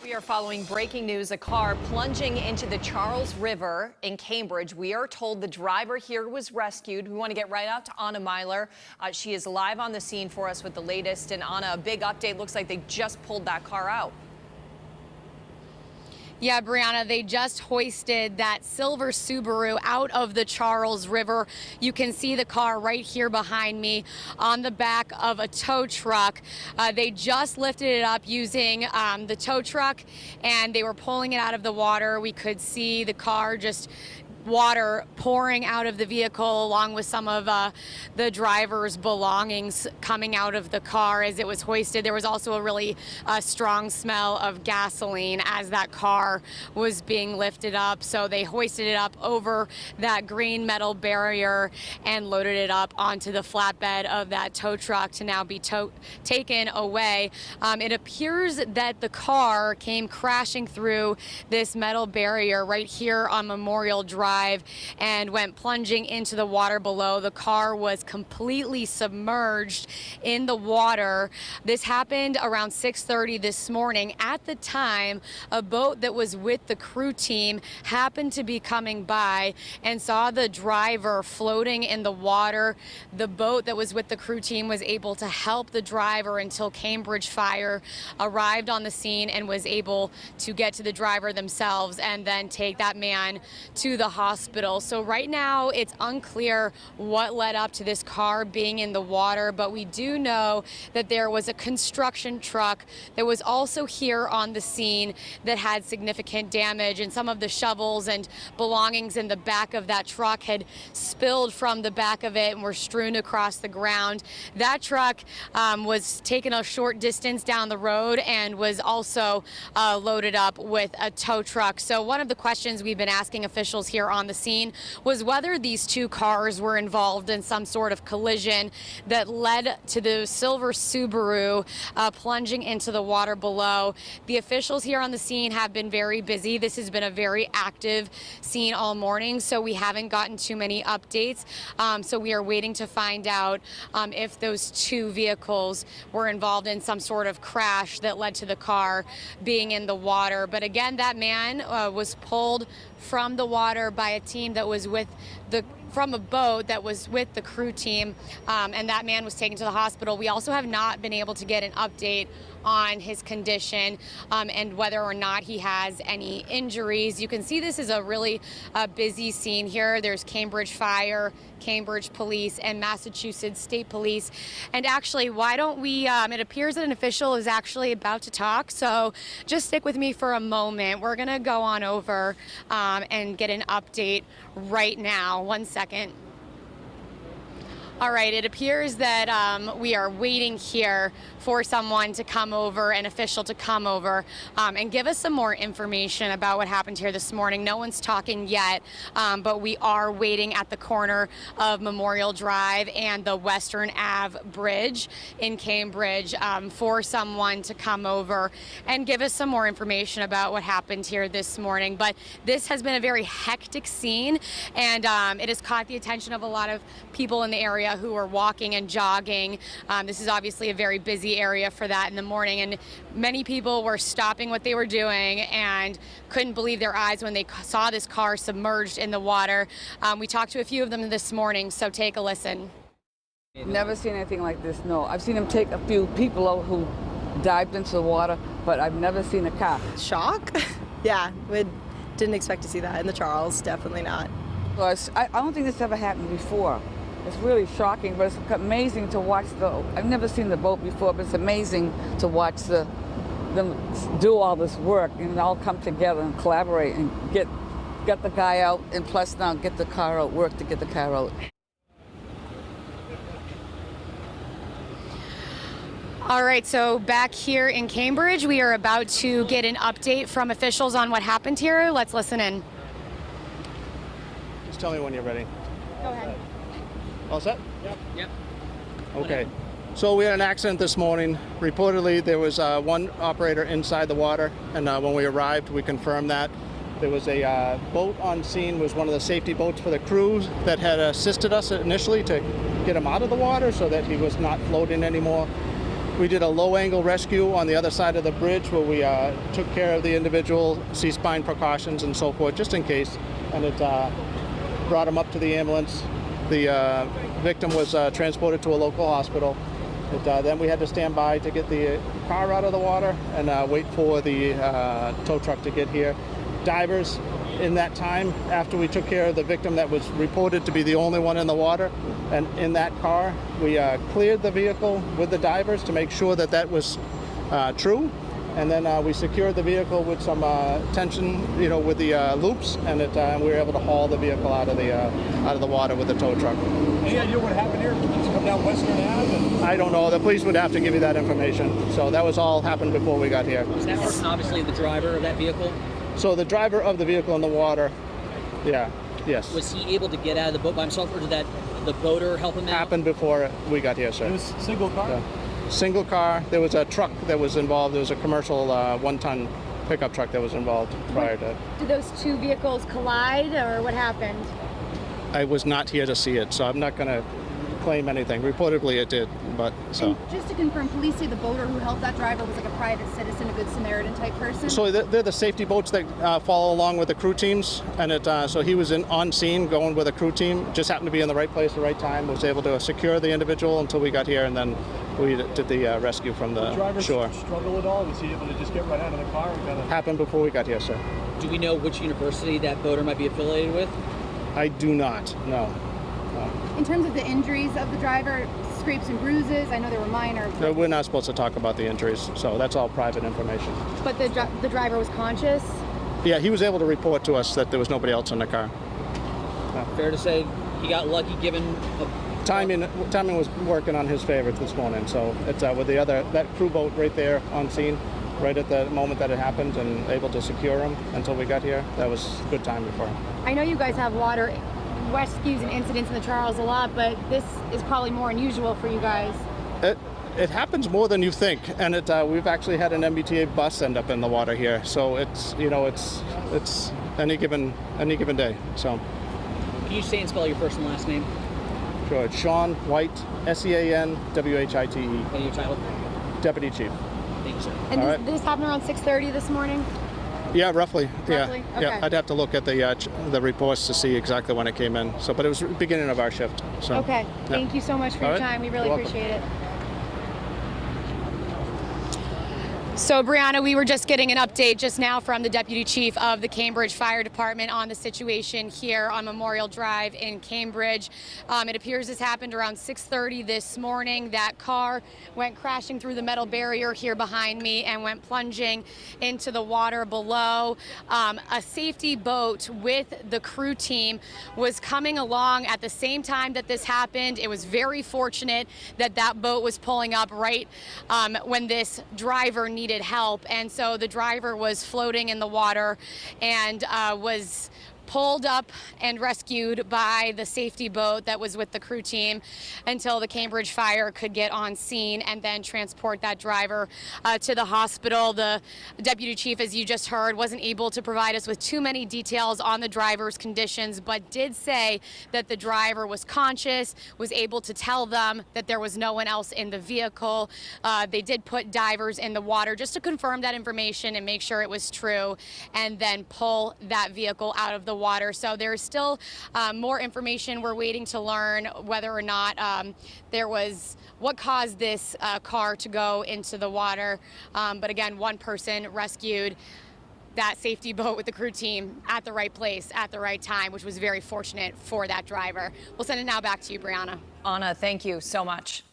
We are following breaking news. A car plunging into the Charles River in Cambridge. We are told the driver here was rescued. We want to get right out to Anna Myler. She is live on the scene for us with the latest. And Anna, a big update. Looks like they just pulled that car out. Yeah, Brianna, they just hoisted that silver Subaru out of the Charles River. You can see the car right here behind me on the back of a tow truck. They just lifted it up using the tow truck, and they were pulling it out of the water. We could see the car just water pouring out of the vehicle along with some of the driver's belongings coming out of the car as it was hoisted. There was also a really strong smell of gasoline as that car was being lifted up. So they hoisted it up over that green metal barrier and loaded it up onto the flatbed of that tow truck to now be taken away. It appears that the car came crashing through this metal barrier right here on Memorial Drive and went plunging into the water below. The car was completely submerged in the water. This happened around 6:30 this morning. At the time, a boat that was with the crew team happened to be coming by and saw the driver floating in the water. The boat that was with the crew team was able to help the driver until Cambridge Fire arrived on the scene and was able to get to the driver themselves and then take that man to the hospital. So right now it's unclear what led up to this car being in the water, but we do know that there was a construction truck that was also here on the scene that had significant damage, and some of the shovels and belongings in the back of that truck had spilled from the back of it and were strewn across the ground. That truck was taken a short distance down the road and was also loaded up with a tow truck. So one of the questions we've been asking officials here on the scene was whether these two cars were involved in some sort of collision that led to the silver Subaru plunging into the water below. The officials here on the scene have been very busy. This has been a very active scene all morning, so we haven't gotten too many updates. So we are waiting to find out if those two vehicles were involved in some sort of crash that led to the car being in the water. But again, that man was pulled from the water by a team that was from a boat that was with the crew team, and that man was taken to the hospital. We also have not been able to get an update on his condition and whether or not he has any injuries. You can see this is a really busy scene here. There's Cambridge Fire, Cambridge Police, and Massachusetts State Police. And actually, why don't we, it appears that an official is actually about to talk, so just stick with me for a moment. We're gonna go on over and get an update right now. 1 second. All right, it appears that we are waiting here for someone to come over, an official to come over and give us some more information about what happened here this morning. No one's talking yet, but we are waiting at the corner of Memorial Drive and the Western Ave Bridge in Cambridge for someone to come over and give us some more information about what happened here this morning. But this has been a very hectic scene, and it has caught the attention of a lot of people in the area who are walking and jogging. This is obviously a very busy area for that in the morning, and many people were stopping what they were doing and couldn't believe their eyes when they saw this car submerged in the water. We talked to a few of them this morning, so take a listen. Never seen anything like this, no. I've seen them take a few people out who dived into the water, but I've never seen a car. Shock? Yeah, we didn't expect to see that in the Charles, definitely not. I don't think this ever happened before. It's really shocking, but it's amazing to watch I've never seen the boat before, but it's amazing to watch them do all this work and all come together and collaborate and get the guy out, and plus now get the car out, work to get the car out. All right, so back here in Cambridge, we are about to get an update from officials on what happened here. Let's listen in. Just tell me when you're ready. Go ahead. All set? Yep. Okay. So we had an accident this morning. Reportedly, there was one operator inside the water, and when we arrived, we confirmed that. There was a boat on scene, was one of the safety boats for the crews that had assisted us initially to get him out of the water so that he was not floating anymore. We did a low-angle rescue on the other side of the bridge where we took care of the individual, C-spine precautions and so forth, just in case. And it brought him up to the ambulance. The victim was transported to a local hospital. Then we had to stand by to get the car out of the water and wait for the tow truck to get here. Divers, in that time, after we took care of the victim that was reported to be the only one in the water, and in that car, we cleared the vehicle with the divers to make sure that that was true. And then we secured the vehicle with some tension, with the loops, and we were able to haul the vehicle out of the water with the tow truck. Any idea what happened here? Did you come down Western Ave? I don't know. The police would have to give you that information. So that was all happened before we got here. Was that person obviously the driver of that vehicle? So the driver of the vehicle in the water, yes. Was he able to get out of the boat by himself, or did the boater help him out? Happened before we got here, sir. It was single car? Yeah. Single car. There was a truck that was involved. There was a commercial one-ton pickup truck that was involved prior to. Did those two vehicles collide, or what happened? I was not here to see it, so I'm not going to claim anything. Reportedly it did, but so. And just to confirm, police say the boater who helped that driver was like a private citizen, a good Samaritan type person? So they're the safety boats that follow along with the crew teams, and so he was on scene going with a crew team, just happened to be in the right place at the right time, was able to secure the individual until we got here, and then we did the rescue from the shore. Struggle at all? Was he able to just get right out of the car? Happened before we got here, sir. Do we know which university that boater might be affiliated with? I do not, no. In terms of the injuries of the driver, scrapes and bruises, I know they were minor. No, we're not supposed to talk about the injuries, so that's all private information. But the driver was conscious? Yeah, he was able to report to us that there was nobody else in the car. Fair to say he got lucky given Timing was working on his favor this morning, so it's with that crew boat right there on scene, right at the moment that it happened, and able to secure him until we got here. That was good timing for him. I know you guys have water rescues and incidents in the Charles a lot, but this is probably more unusual for you guys. It happens more than you think, and we've actually had an MBTA bus end up in the water here, so it's any given day. So. Can you say and spell your first and last name? Sure. It's Sean White, SEANWHITE. And your title? Deputy Chief. Thank you, sir. And this happened around 6:30 this morning? Yeah, roughly. Yeah, Okay. yeah. I'd have to look at the reports to see exactly when it came in. So, but it was the beginning of our shift. So. Okay. Yeah. Thank you so much for your time. We really appreciate it. So, Brianna, we were just getting an update just now from the Deputy Chief of the Cambridge Fire Department on the situation here on Memorial Drive in Cambridge. It appears this happened around 6:30 this morning. That car went crashing through the metal barrier here behind me and went plunging into the water below. A safety boat with the crew team was coming along at the same time that this happened. It was very fortunate that that boat was pulling up right when this driver needed help, and so the driver was floating in the water and was pulled up and rescued by the safety boat that was with the crew team until the Cambridge Fire could get on scene and then transport that driver to the hospital. The deputy chief, as you just heard, wasn't able to provide us with too many details on the driver's conditions, but did say that the driver was conscious, was able to tell them that there was no one else in the vehicle. They did put divers in the water just to confirm that information and make sure it was true, and then pull that vehicle out of the water. So there's still more information. We're waiting to learn whether or not there was what caused this car to go into the water. But again, one person rescued that safety boat with the crew team at the right place at the right time, which was very fortunate for that driver. We'll send it now back to you, Brianna. Anna, thank you so much.